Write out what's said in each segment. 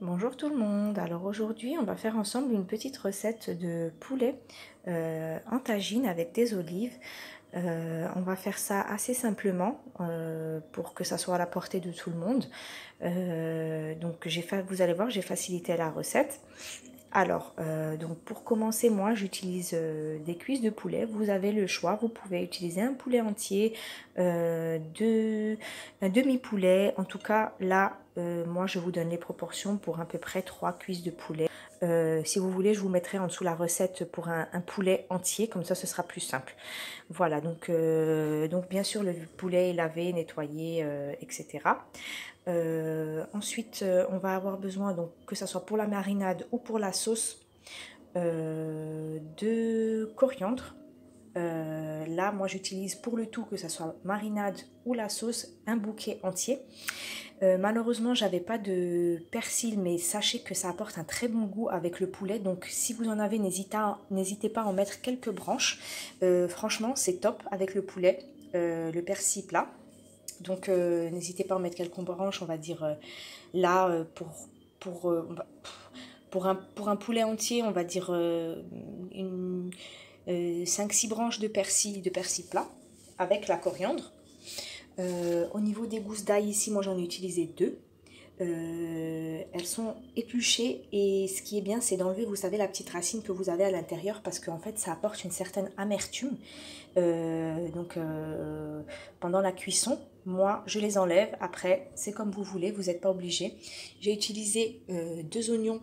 Bonjour tout le monde, alors aujourd'hui on va faire ensemble une petite recette de poulet en tagine avec des olives. On va faire ça assez simplement pour que ça soit à la portée de tout le monde. Donc vous allez voir, j'ai facilité la recette. Alors, donc pour commencer, moi j'utilise des cuisses de poulet. Vous avez le choix, vous pouvez utiliser un poulet entier, un demi-poulet. En tout cas, là, moi je vous donne les proportions pour à peu près 3 cuisses de poulet. Si vous voulez, je vous mettrai en dessous la recette pour un poulet entier, comme ça ce sera plus simple. Voilà, donc bien sûr le poulet est lavé, nettoyé, etc. Ensuite, on va avoir besoin, donc, que ce soit pour la marinade ou pour la sauce, de coriandre. Là, moi, j'utilise pour le tout, que ce soit marinade ou la sauce, un bouquet entier. Malheureusement, j'avais pas de persil, mais sachez que ça apporte un très bon goût avec le poulet. Donc, si vous en avez, n'hésitez pas à en mettre quelques branches. Franchement, c'est top avec le poulet, le persil plat. Donc n'hésitez pas à en mettre quelques branches, on va dire là pour, euh, pour un poulet entier, on va dire 5-6 branches de persil plat avec la coriandre. Au niveau des gousses d'ail ici, moi j'en ai utilisé 2. Elles sont épluchées et ce qui est bien c'est d'enlever, vous savez, la petite racine que vous avez à l'intérieur parce qu'en fait ça apporte une certaine amertume. Pendant la cuisson, moi je les enlève. Après c'est comme vous voulez, vous n'êtes pas obligé. J'ai utilisé deux oignons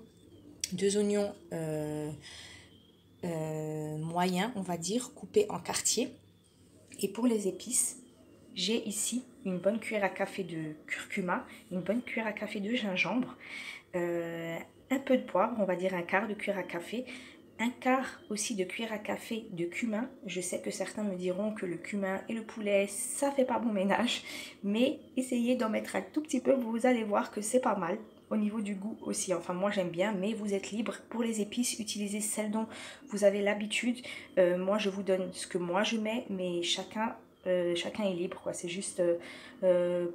moyens, on va dire, coupés en quartiers. Et pour les épices, j'ai ici une bonne cuillère à café de curcuma, une bonne cuillère à café de gingembre, un peu de poivre, on va dire un quart de cuillère à café, un quart aussi de cuillère à café de cumin. Je sais que certains me diront que le cumin et le poulet, ça fait pas bon ménage, mais essayez d'en mettre un tout petit peu, vous allez voir que c'est pas mal. Au niveau du goût aussi, enfin moi j'aime bien, mais vous êtes libre. Pour les épices, utilisez celles dont vous avez l'habitude. Moi je vous donne ce que moi je mets, mais chacun est libre, quoi. C'est juste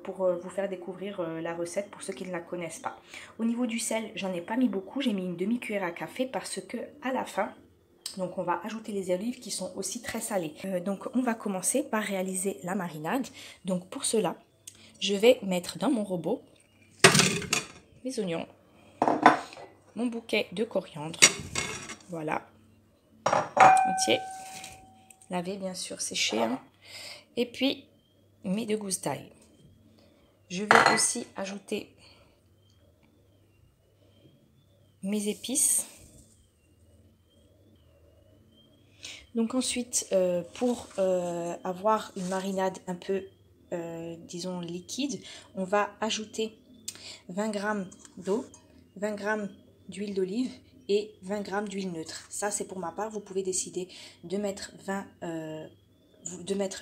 pour vous faire découvrir la recette pour ceux qui ne la connaissent pas. Au niveau du sel, j'en ai pas mis beaucoup, j'ai mis une demi-cuillère à café parce que à la fin, donc on va ajouter les olives qui sont aussi très salées. Donc on va commencer par réaliser la marinade. Donc pour cela, je vais mettre dans mon robot mes oignons, mon bouquet de coriandre, voilà, entier, lavé bien sûr, séché, hein. Et puis mes 2 gousses d'ail. Je vais aussi ajouter mes épices. Donc ensuite, pour avoir une marinade un peu, disons, liquide, on va ajouter 20 g d'eau, 20 g d'huile d'olive et 20 g d'huile neutre. Ça, c'est pour ma part. Vous pouvez décider de mettre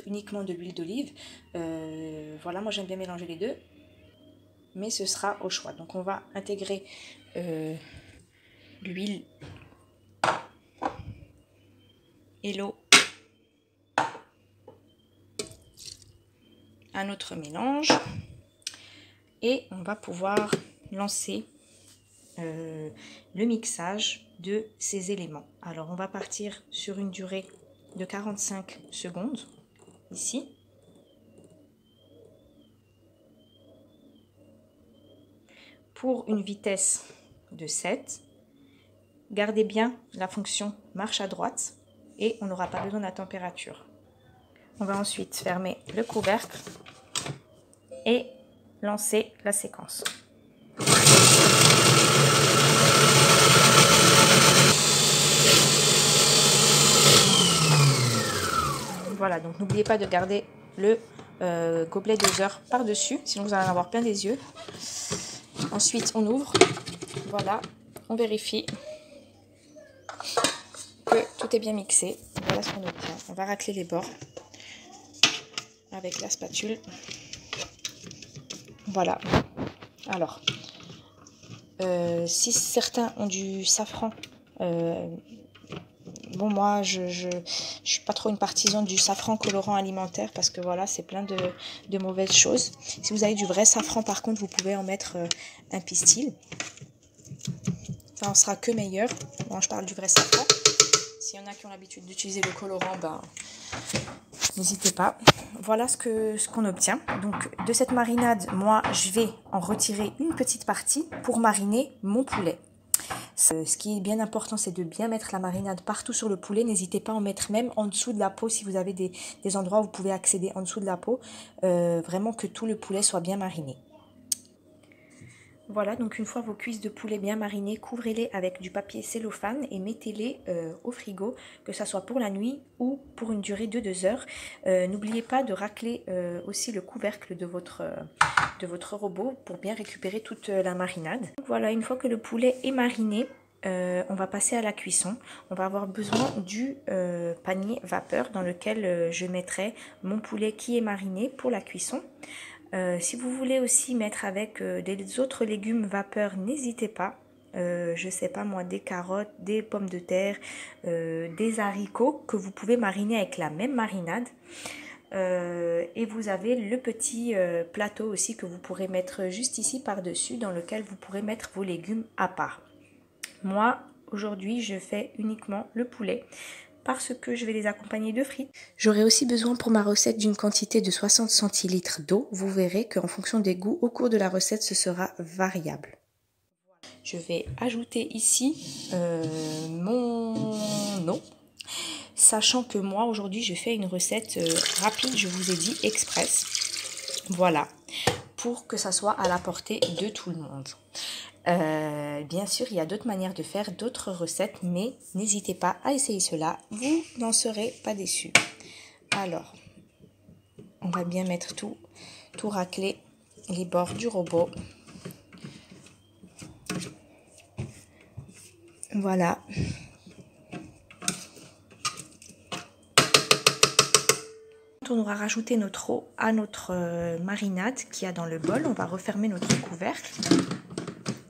uniquement de l'huile d'olive. Voilà, moi j'aime bien mélanger les deux, mais ce sera au choix. Donc on va intégrer l'huile et l'eau à notre mélange et on va pouvoir lancer le mixage de ces éléments. Alors on va partir sur une durée de 45 secondes ici. Pour une vitesse de 7, gardez bien la fonction marche à droite et on n'aura pas besoin de la température. On va ensuite fermer le couvercle et lancer la séquence. Voilà, donc n'oubliez pas de garder le gobelet doseur par-dessus, sinon vous allez en avoir plein les yeux. Ensuite, on ouvre, voilà, on vérifie que tout est bien mixé. Voilà ce qu'on obtient. On va racler les bords avec la spatule. Voilà. Alors, si certains ont du safran, bon, moi je suis pas trop une partisan du safran colorant alimentaire parce que voilà, c'est plein de mauvaises choses. Si vous avez du vrai safran, par contre, vous pouvez en mettre un pistil. ça en sera que meilleur. Bon, je parle du vrai safran. S'il y en a qui ont l'habitude d'utiliser le colorant, ben, n'hésitez pas. Voilà ce qu'on obtient. Donc de cette marinade, moi je vais en retirer une petite partie pour mariner mon poulet. Ce qui est bien important, c'est de bien mettre la marinade partout sur le poulet. N'hésitez pas à en mettre même en dessous de la peau si vous avez des endroits où vous pouvez accéder en dessous de la peau. Vraiment que tout le poulet soit bien mariné. Voilà, donc une fois vos cuisses de poulet bien marinées, couvrez-les avec du papier cellophane et mettez-les au frigo, que ce soit pour la nuit ou pour une durée de 2 heures. N'oubliez pas de racler aussi le couvercle de votre robot pour bien récupérer toute la marinade. Donc voilà, une fois que le poulet est mariné, on va passer à la cuisson. On va avoir besoin du panier vapeur dans lequel je mettrai mon poulet qui est mariné pour la cuisson. Si vous voulez aussi mettre avec des autres légumes vapeur, n'hésitez pas. Je sais pas moi, des carottes, des pommes de terre, des haricots que vous pouvez mariner avec la même marinade. Et vous avez le petit plateau aussi que vous pourrez mettre juste ici par-dessus, dans lequel vous pourrez mettre vos légumes à part. Moi, aujourd'hui, je fais uniquement le poulet parce que je vais les accompagner de frites. J'aurai aussi besoin pour ma recette d'une quantité de 60 centilitres d'eau. Vous verrez qu'en fonction des goûts, au cours de la recette, ce sera variable. Je vais ajouter ici mon eau, sachant que moi, aujourd'hui, je fais une recette rapide, je vous ai dit express. Voilà, pour que ça soit à la portée de tout le monde. Bien sûr, il y a d'autres manières de faire, d'autres recettes, mais n'hésitez pas à essayer cela, vous n'en serez pas déçus. Alors, on va bien mettre tout racler, les bords du robot. Voilà. On aura rajouté notre eau à notre marinade qu'il y a dans le bol. On va refermer notre couvercle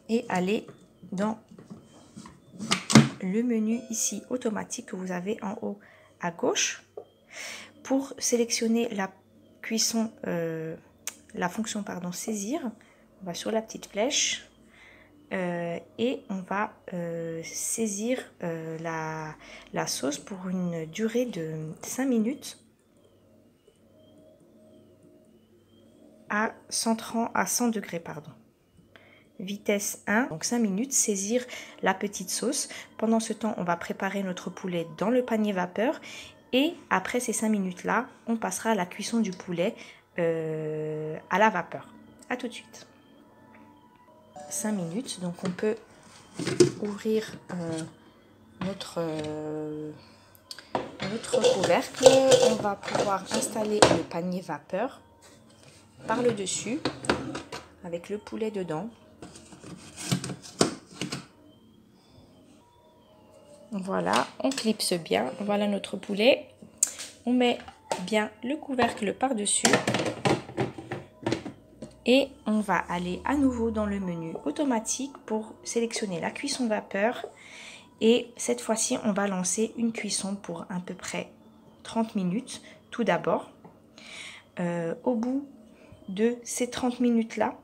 et aller dans le menu ici automatique que vous avez en haut à gauche. Pour sélectionner la cuisson, la fonction pardon, saisir, on va sur la petite flèche et on va saisir la sauce pour une durée de 5 minutes à 100 degrés. Pardon. Vitesse 1, donc 5 minutes, saisir la petite sauce. Pendant ce temps, on va préparer notre poulet dans le panier vapeur. Et après ces 5 minutes-là, on passera à la cuisson du poulet à la vapeur. A tout de suite. 5 minutes, donc on peut ouvrir notre couvercle. On va pouvoir installer le panier vapeur par le dessus avec le poulet dedans. Voilà, on clipse bien. Voilà notre poulet. On met bien le couvercle par-dessus. Et on va aller à nouveau dans le menu automatique pour sélectionner la cuisson vapeur. Et cette fois-ci, on va lancer une cuisson pour à peu près 30 minutes tout d'abord. Au bout de ces 30 minutes-là,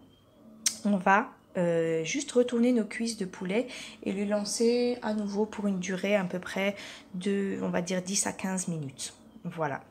on va juste retourner nos cuisses de poulet et les lancer à nouveau pour une durée à peu près de, on va dire, 10 à 15 minutes. Voilà.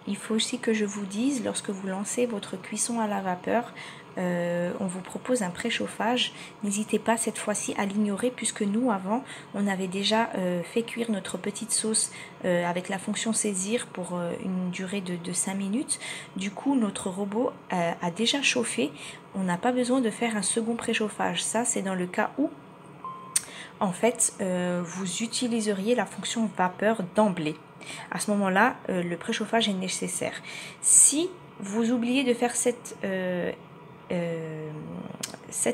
Il faut aussi que je vous dise, lorsque vous lancez votre cuisson à la vapeur, on vous propose un préchauffage. N'hésitez pas cette fois-ci à l'ignorer puisque nous, avant, on avait déjà fait cuire notre petite sauce avec la fonction saisir pour une durée de 5 minutes. Du coup, notre robot a déjà chauffé. On n'a pas besoin de faire un second préchauffage. Ça, c'est dans le cas où, en fait, vous utiliseriez la fonction vapeur d'emblée. À ce moment-là, le préchauffage est nécessaire. Si vous oubliez de faire cette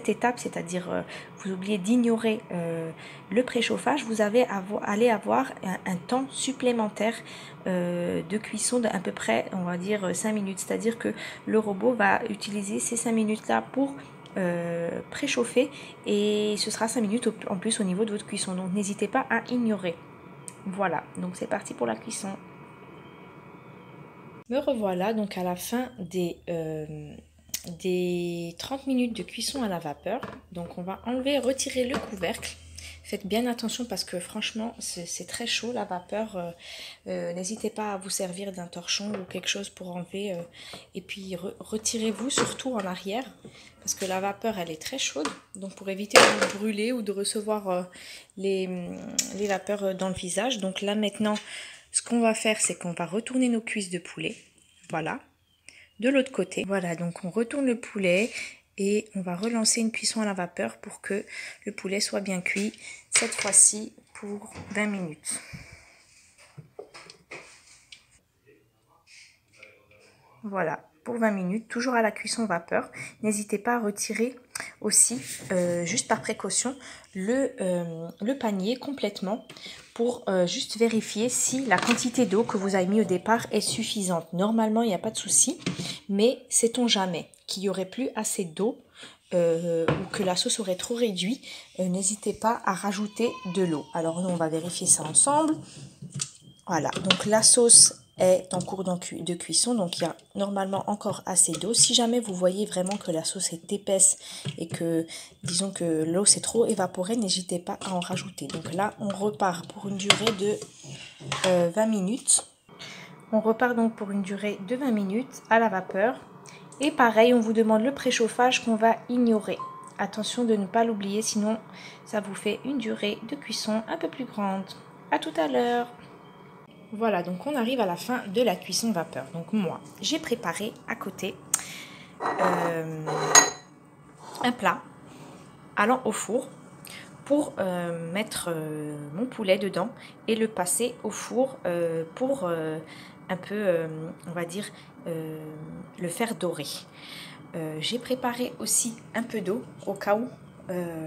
étape, c'est-à-dire vous oubliez d'ignorer le préchauffage, vous allez avoir un temps supplémentaire de cuisson d'à peu près, on va dire 5 minutes. C'est-à-dire que le robot va utiliser ces 5 minutes-là pour préchauffer et ce sera 5 minutes en plus au niveau de votre cuisson. Donc n'hésitez pas à ignorer. Voilà, donc c'est parti pour la cuisson. Me revoilà donc à la fin des 30 minutes de cuisson à la vapeur. Donc on va retirer le couvercle Faites bien attention parce que franchement, c'est très chaud la vapeur. N'hésitez pas à vous servir d'un torchon ou quelque chose pour enlever. Et puis retirez-vous surtout en arrière parce que la vapeur, elle est très chaude. Donc pour éviter de vous brûler ou de recevoir les vapeurs dans le visage. Donc là maintenant, ce qu'on va faire, c'est qu'on va retourner nos cuisses de poulet. Voilà. De l'autre côté. Voilà, donc on retourne le poulet. Et on va relancer une cuisson à la vapeur pour que le poulet soit bien cuit, cette fois-ci pour 20 minutes. Voilà, pour 20 minutes, toujours à la cuisson vapeur. N'hésitez pas à retirer aussi, juste par précaution, le panier complètement pour juste vérifier si la quantité d'eau que vous avez mis au départ est suffisante. Normalement, il n'y a pas de souci, mais sait-on jamais qu'il n'y aurait plus assez d'eau ou que la sauce aurait trop réduit, n'hésitez pas à rajouter de l'eau. Alors nous, on va vérifier ça ensemble. Voilà, donc la sauce est en cours de cuisson, donc il y a normalement encore assez d'eau. Si jamais vous voyez vraiment que la sauce est épaisse et que, disons que l'eau s'est trop évaporée, n'hésitez pas à en rajouter. Donc là, on repart pour une durée de 20 minutes. On repart donc pour une durée de 20 minutes à la vapeur. Et pareil, on vous demande le préchauffage qu'on va ignorer. Attention de ne pas l'oublier, sinon ça vous fait une durée de cuisson un peu plus grande. À tout à l'heure. Voilà, donc on arrive à la fin de la cuisson vapeur. Donc moi, j'ai préparé à côté un plat allant au four pour mettre mon poulet dedans et le passer au four pour un peu, on va dire, le faire dorer. J'ai préparé aussi un peu d'eau au cas où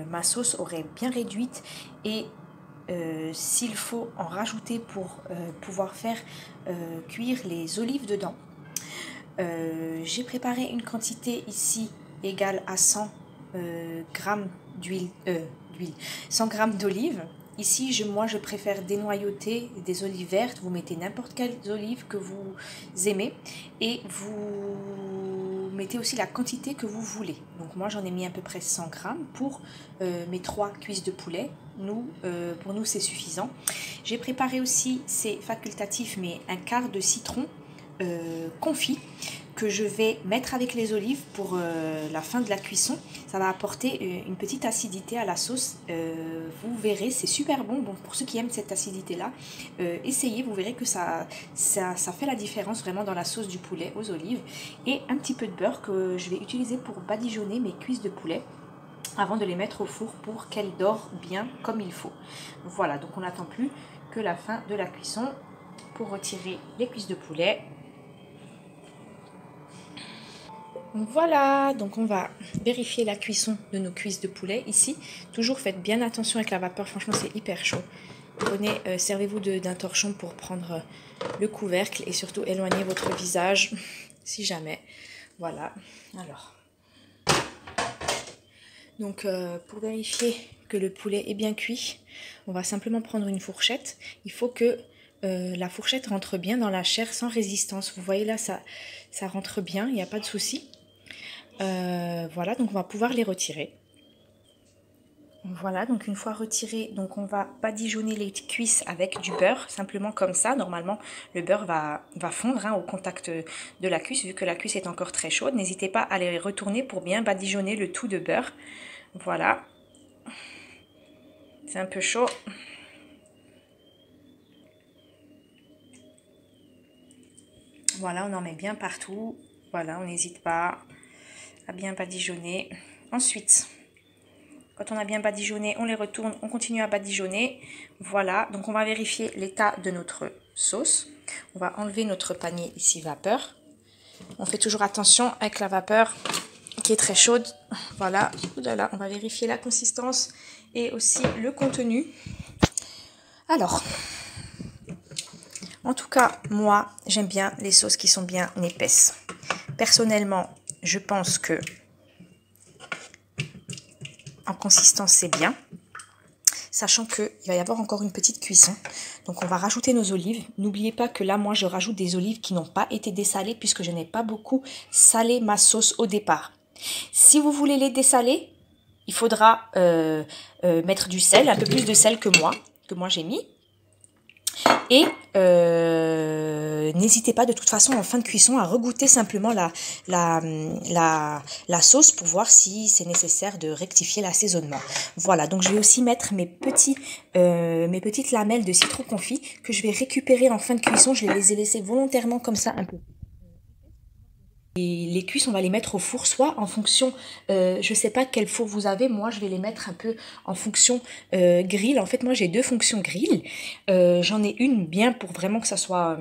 ma sauce aurait bien réduite et s'il faut en rajouter pour pouvoir faire cuire les olives dedans. J'ai préparé une quantité ici égale à 100 grammes d'huile, 100 grammes d'olive. Ici, moi, je préfère dénoyauter des olives vertes. Vous mettez n'importe quelles olives que vous aimez et vous mettez aussi la quantité que vous voulez. Donc moi, j'en ai mis à peu près 100 grammes pour mes 3 cuisses de poulet. Pour nous, c'est suffisant. J'ai préparé aussi, c'est facultatif, mais un quart de citron confit que je vais mettre avec les olives pour la fin de la cuisson. Ça va apporter une petite acidité à la sauce. Vous verrez, c'est super bon. Bon, pour ceux qui aiment cette acidité-là, essayez, vous verrez que ça fait la différence vraiment dans la sauce du poulet aux olives. Et un petit peu de beurre que je vais utiliser pour badigeonner mes cuisses de poulet avant de les mettre au four pour qu'elles dorent bien comme il faut. Voilà, donc on n'attend plus que la fin de la cuisson pour retirer les cuisses de poulet. Voilà, donc on va vérifier la cuisson de nos cuisses de poulet ici. Toujours faites bien attention avec la vapeur, franchement c'est hyper chaud. Prenez, servez-vous d'un torchon pour prendre le couvercle et surtout éloignez votre visage si jamais. Voilà, alors. Donc pour vérifier que le poulet est bien cuit, on va simplement prendre une fourchette. Il faut que la fourchette rentre bien dans la chair sans résistance. Vous voyez là, ça rentre bien, il n'y a pas de souci. Voilà, donc on va pouvoir les retirer. Voilà, donc une fois retiré, donc on va badigeonner les cuisses avec du beurre, simplement comme ça. Normalement, le beurre va fondre au contact de la cuisse, vu que la cuisse est encore très chaude. N'hésitez pas à les retourner pour bien badigeonner le tout de beurre. Voilà. C'est un peu chaud. Voilà, on en met bien partout. Voilà, on n'hésite pas à bien badigeonner. Ensuite, quand on a bien badigeonné, on les retourne, on continue à badigeonner. Voilà, donc on va vérifier l'état de notre sauce. On va enlever notre panier ici vapeur. On fait toujours attention avec la vapeur qui est très chaude. Voilà, oulala, on va vérifier la consistance et aussi le contenu. Alors, en tout cas, moi, j'aime bien les sauces qui sont bien épaisses. Personnellement, je pense que en consistance, c'est bien. Sachant qu'il va y avoir encore une petite cuisson. Donc, on va rajouter nos olives. N'oubliez pas que là, moi, je rajoute des olives qui n'ont pas été dessalées puisque je n'ai pas beaucoup salé ma sauce au départ. Si vous voulez les dessaler, il faudra mettre du sel, un peu plus de sel que moi j'ai mis. Et n'hésitez pas de toute façon en fin de cuisson à regoûter simplement la sauce pour voir si c'est nécessaire de rectifier l'assaisonnement. Voilà, donc je vais aussi mettre mes petites lamelles de citron confit que je vais récupérer en fin de cuisson. Je les ai laissées volontairement comme ça un peu. Et les cuisses, on va les mettre au four, soit en fonction, je sais pas quel four vous avez, moi je vais les mettre un peu en fonction grill. En fait, moi j'ai 2 fonctions grill. J'en ai une bien pour vraiment que ça soit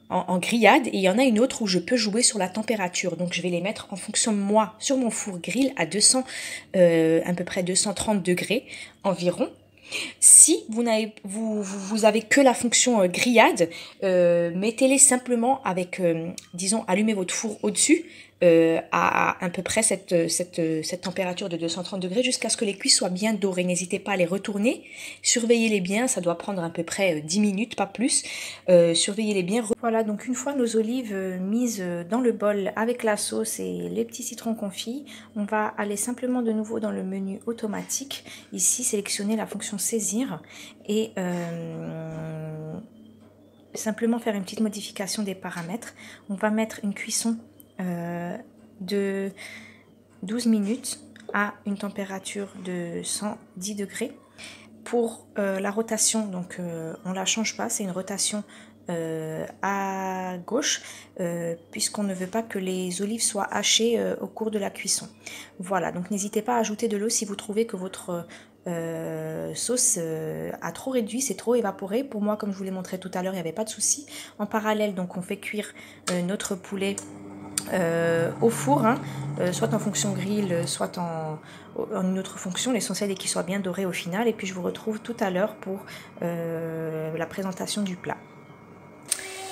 en grillade, et il y en a une autre où je peux jouer sur la température. Donc je vais les mettre en fonction de moi sur mon four grill à 200, à peu près 230 degrés environ. Si vous avez que la fonction grillade, mettez-les simplement avec, disons, allumez votre four au-dessus à peu près cette température de 230 degrés jusqu'à ce que les cuisses soient bien dorées. N'hésitez pas à les retourner, surveillez-les bien, ça doit prendre à peu près 10 minutes, pas plus. Surveillez-les bien. Voilà, donc une fois nos olives mises dans le bol avec la sauce et les petits citrons confits, on va aller simplement de nouveau dans le menu automatique. Ici, sélectionner la fonction saisir et simplement faire une petite modification des paramètres. On va mettre une cuisson de 12 minutes à une température de 110 degrés. Pour la rotation, donc on ne la change pas, c'est une rotation à gauche puisqu'on ne veut pas que les olives soient hachées au cours de la cuisson. Voilà, donc n'hésitez pas à ajouter de l'eau si vous trouvez que votre sauce a trop réduit, c'est trop évaporé. Pour moi, comme je vous l'ai montré tout à l'heure, il n'y avait pas de souci. En parallèle, donc on fait cuire notre poulet au four, hein, soit en fonction grill, soit en une autre fonction. L'essentiel est qu'il soit bien doré au final. Et puis je vous retrouve tout à l'heure pour la présentation du plat.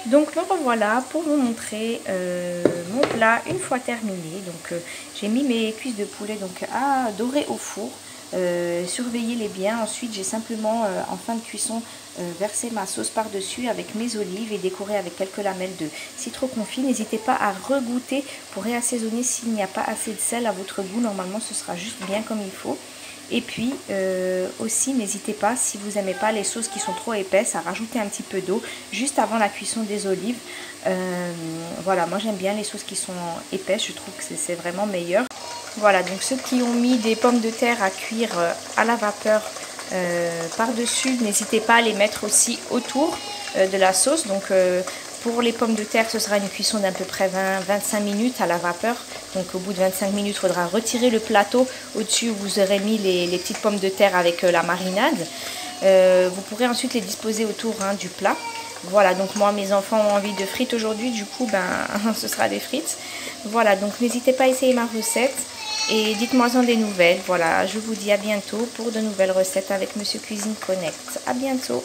Donc me revoilà pour vous montrer mon plat une fois terminé. Donc j'ai mis mes cuisses de poulet donc à dorer au four. Surveillez-les bien. Ensuite j'ai simplement en fin de cuisson versé ma sauce par dessus avec mes olives et décoré avec quelques lamelles de citron confit. N'hésitez pas à regoûter pour réassaisonner s'il n'y a pas assez de sel à votre goût. Normalement ce sera juste bien comme il faut. Et puis aussi n'hésitez pas, si vous n'aimez pas les sauces qui sont trop épaisses, à rajouter un petit peu d'eau juste avant la cuisson des olives. Voilà, moi j'aime bien les sauces qui sont épaisses, je trouve que c'est vraiment meilleur. Voilà, donc ceux qui ont mis des pommes de terre à cuire à la vapeur par-dessus, n'hésitez pas à les mettre aussi autour de la sauce. Donc pour les pommes de terre, ce sera une cuisson d'à peu près 20-25 minutes à la vapeur. Donc au bout de 25 minutes, il faudra retirer le plateau. Au-dessus, vous aurez mis les petites pommes de terre avec la marinade. Vous pourrez ensuite les disposer autour du plat. Voilà, donc moi, mes enfants ont envie de frites aujourd'hui. Du coup, ce sera des frites. Voilà, donc n'hésitez pas à essayer ma recette. Et dites-moi-en des nouvelles. Voilà, je vous dis à bientôt pour de nouvelles recettes avec Monsieur Cuisine Connect. À bientôt.